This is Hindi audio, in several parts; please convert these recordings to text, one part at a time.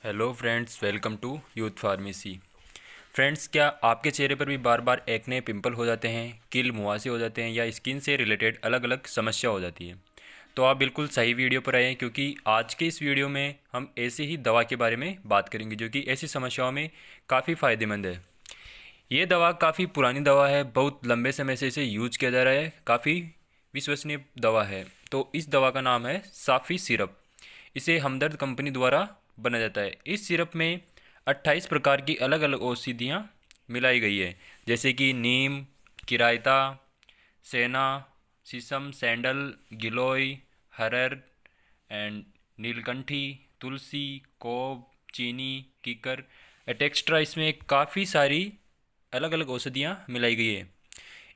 Hello friends, welcome to youth pharmacy. Friends, क्या आपके चेहरे पर भी बार बार एक्ने, पिंपल हो जाते हैं, कील मुहासे हो जाते हैं या स्किन से रिलेटेड अलग अलग समस्या हो जाती है? तो आप बिल्कुल सही वीडियो पर आए हैं, क्योंकि आज के इस वीडियो में हम ऐसे ही दवा के बारे में बात करेंगे जो कि ऐसी समस्याओं में काफ़ी फ़ायदेमंद है। ये दवा काफ़ी पुरानी दवा है, बहुत लंबे समय से इसे यूज किया जा रहा है, काफ़ी विश्वसनीय दवा है। तो इस दवा का नाम है साफ़ी सिरप। इसे हमदर्द कंपनी द्वारा बना जाता है। इस सिरप में 28 प्रकार की अलग अलग औषधियाँ मिलाई गई है, जैसे कि नीम, किरायता, सेना, शीशम, सैंडल, गिलोय, हरड़ एंड नीलकंठी, तुलसी, कोब, चीनी, कीकर, एटेक्स्ट्रा। इसमें काफ़ी सारी अलग अलग औषधियाँ मिलाई गई है।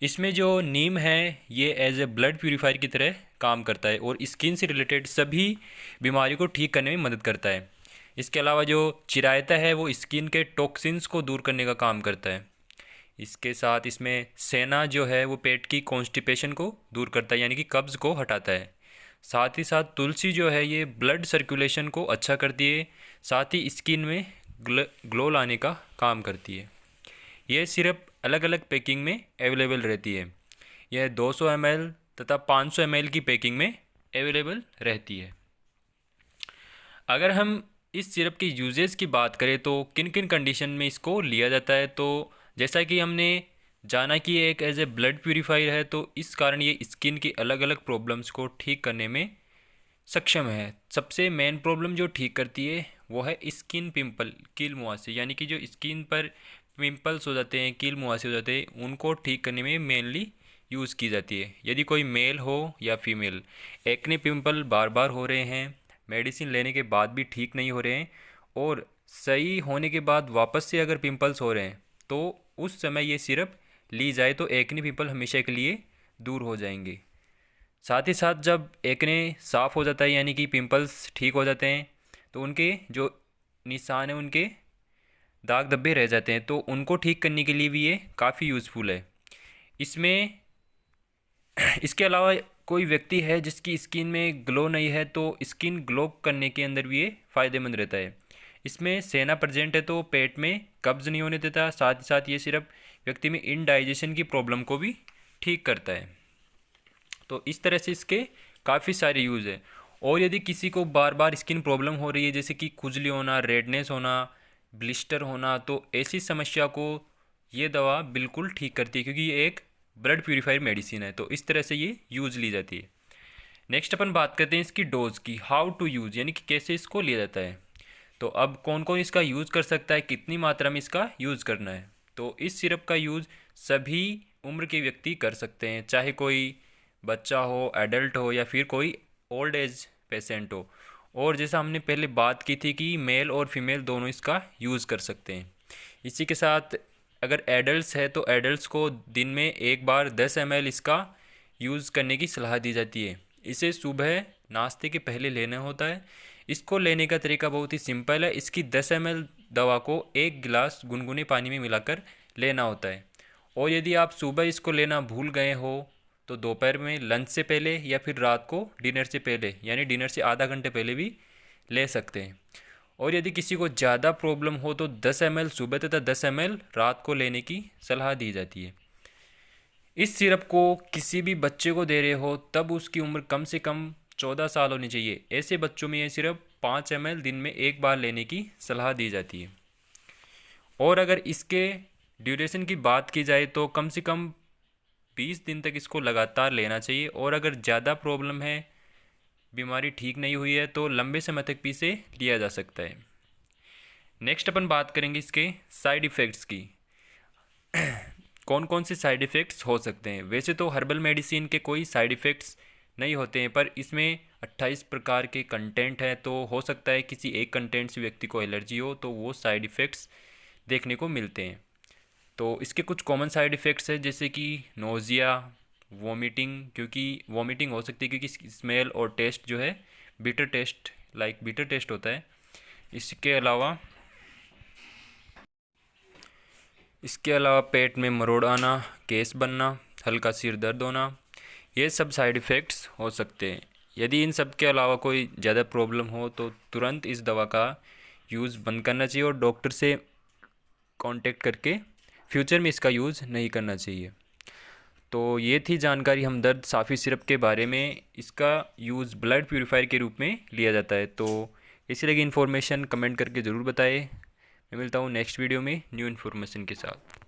इसमें जो नीम है ये एज ए ब्लड प्यूरीफायर की तरह काम करता है और स्किन से रिलेटेड सभी बीमारियों को ठीक करने में मदद करता है। इसके अलावा जो चिरायता है वो स्किन के टॉक्सिन्स को दूर करने का काम करता है। इसके साथ इसमें सेना जो है वो पेट की कॉन्स्टिपेशन को दूर करता है, यानी कि कब्ज़ को हटाता है। साथ ही साथ तुलसी जो है ये ब्लड सर्कुलेशन को अच्छा करती है, साथ ही स्किन में ग्लो लाने का काम करती है। ये सिर्फ अलग अलग पैकिंग में अवेलेबल रहती है। यह 200 ml तथा 500 ml की पैकिंग में अवेलेबल रहती है। अगर हम इस सिरप के यूजेस की बात करें तो किन किन कंडीशन में इसको लिया जाता है, तो जैसा कि हमने जाना कि ये एक एज ए ब्लड प्यूरीफायर है, तो इस कारण ये स्किन की अलग अलग प्रॉब्लम्स को ठीक करने में सक्षम है। सबसे मेन प्रॉब्लम जो ठीक करती है वो है स्किन पिंपल, कील मुहासे, यानी कि जो स्किन पर पिंपल्स हो जाते हैं, कील मुहासे हो जाते हैं, उनको ठीक करने में मेनली यूज़ की जाती है। यदि कोई मेल हो या फीमेल, एक्ने पिंपल बार बार हो रहे हैं, मेडिसिन लेने के बाद भी ठीक नहीं हो रहे हैं और सही होने के बाद वापस से अगर पिंपल्स हो रहे हैं, तो उस समय ये सिरप ली जाए तो एक्ने पिंपल हमेशा के लिए दूर हो जाएंगे। साथ ही साथ जब एक्ने साफ़ हो जाता है, यानी कि पिंपल्स ठीक हो जाते हैं, तो उनके जो निशान हैं, उनके दाग धब्बे रह जाते हैं, तो उनको ठीक करने के लिए भी ये काफ़ी यूज़फुल है। इसमें इसके अलावा कोई व्यक्ति है जिसकी स्किन में ग्लो नहीं है, तो स्किन ग्लो करने के अंदर भी ये फ़ायदेमंद रहता है। इसमें सेना प्रेजेंट है तो पेट में कब्ज़ नहीं होने देता। साथ ही साथ ये सिर्फ व्यक्ति में इनडाइजेशन की प्रॉब्लम को भी ठीक करता है। तो इस तरह से इसके काफ़ी सारे यूज़ है। और यदि किसी को बार बार स्किन प्रॉब्लम हो रही है, जैसे कि खुजली होना, रेडनेस होना, ब्लिस्टर होना, तो ऐसी समस्या को ये दवा बिल्कुल ठीक करती है, क्योंकि ये एक ब्लड प्यूरीफायर मेडिसिन है। तो इस तरह से ये यूज़ ली जाती है। नेक्स्ट अपन बात करते हैं इसकी डोज की, हाउ टू यूज़, यानी कि कैसे इसको लिया जाता है। तो अब कौन कौन इसका यूज़ कर सकता है, कितनी मात्रा में इसका यूज़ करना है। तो इस सिरप का यूज़ सभी उम्र के व्यक्ति कर सकते हैं, चाहे कोई बच्चा हो, एडल्ट हो या फिर कोई ओल्ड एज पेशेंट हो। और जैसा हमने पहले बात की थी कि मेल और फीमेल दोनों इसका यूज़ कर सकते हैं। इसी के साथ अगर एडल्ट्स है तो एडल्ट्स को दिन में एक बार 10 ml इसका यूज़ करने की सलाह दी जाती है। इसे सुबह नाश्ते के पहले लेना होता है। इसको लेने का तरीका बहुत ही सिंपल है। इसकी 10 ml दवा को एक गिलास गुनगुने पानी में मिलाकर लेना होता है। और यदि आप सुबह इसको लेना भूल गए हो तो दोपहर में लंच से पहले या फिर रात को डिनर से पहले, यानी डिनर से आधा घंटे पहले भी ले सकते हैं। और यदि किसी को ज़्यादा प्रॉब्लम हो तो 10 ml सुबह तथा 10 ml रात को लेने की सलाह दी जाती है। इस सिरप को किसी भी बच्चे को दे रहे हो तब उसकी उम्र कम से कम 14 साल होनी चाहिए। ऐसे बच्चों में यह सिरप 5 ml दिन में एक बार लेने की सलाह दी जाती है। और अगर इसके ड्यूरेशन की बात की जाए तो कम से कम 20 दिन तक इसको लगातार लेना चाहिए। और अगर ज़्यादा प्रॉब्लम है, बीमारी ठीक नहीं हुई है, तो लंबे समय तक भी इसे लिया जा सकता है। नेक्स्ट अपन बात करेंगे इसके साइड इफ़ेक्ट्स की। कौन कौन से साइड इफ़ेक्ट्स हो सकते हैं। वैसे तो हर्बल मेडिसिन के कोई साइड इफ़ेक्ट्स नहीं होते हैं, पर इसमें 28 प्रकार के कंटेंट हैं, तो हो सकता है किसी एक कंटेंट से व्यक्ति को एलर्जी हो तो वो साइड इफ़ेक्ट्स देखने को मिलते हैं। तो इसके कुछ कॉमन साइड इफ़ेक्ट्स हैं, जैसे कि नोज़िया, वॉमिटिंग, क्योंकि वॉमिटिंग हो सकती है क्योंकि स्मेल और टेस्ट जो है bitter taste, like bitter taste होता है। इसके अलावा पेट में मरोड़ आना, गैस बनना, हल्का सिर दर्द होना, ये सब साइड इफ़ेक्ट्स हो सकते हैं। यदि इन सब के अलावा कोई ज़्यादा प्रॉब्लम हो तो तुरंत इस दवा का यूज़ बंद करना चाहिए और डॉक्टर से कांटेक्ट करके फ्यूचर में इसका यूज़ नहीं करना चाहिए। तो ये थी जानकारी हमदर्द साफ़ी सिरप के बारे में। इसका यूज़ ब्लड प्यूरीफायर के रूप में लिया जाता है। तो इसी तरह की इन्फॉर्मेशन कमेंट करके ज़रूर बताएं। मैं मिलता हूँ नेक्स्ट वीडियो में न्यू इन्फॉर्मेशन के साथ।